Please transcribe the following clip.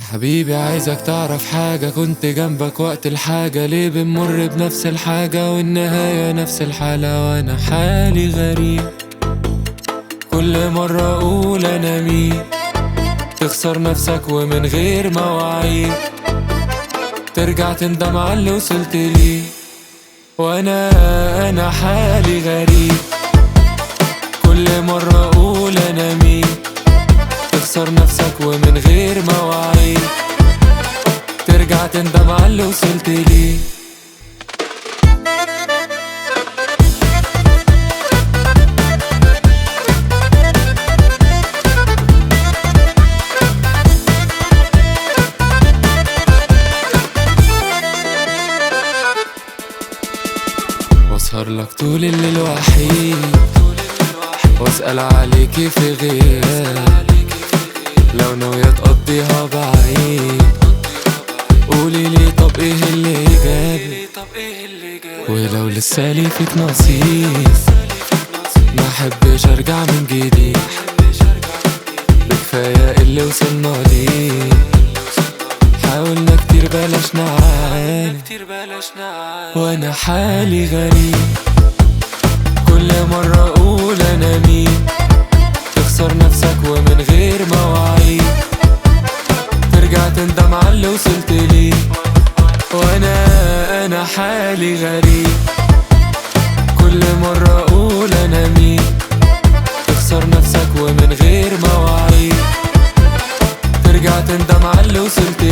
حبيبي عايزك تعرف حاجة، كنت جنبك وقت الحاجة. ليه بنمر بنفس الحاجة والنهاية نفس الحالة؟ وانا حالي غريب، كل مرة اقول انا مين. تخسر نفسك ومن غير مواعيد، ترجع تندم على اللي وصلت ليه. وانا حالي غريب، كل مرة اقول انا مين. تخسر نفسك ومن غير مواعيد، ترجع تندم على اللي وصلت ليه. بسهر لك طول الليل وحيد، واسأل عليكي في غياب. لو ناوية تقضيها بعيد، قولي لي طب ايه اللي جابك. ولو لسه لي فيك نصيب، ما احبش ارجع من جديد. بكفاية اللي وصلنا ليه، حاولنا كتير بلاش نعاني. وانا حالي غريب، كل مرة اقول انا مين. تخسر نفسك ومن غير مواعيد، ترجع تندم على اللي وصلت ليه. وانا حالي غريب، كل مرة اقول انا مين. تخسر نفسك ومن غير مواعيد، ترجع تندم على اللي وصلت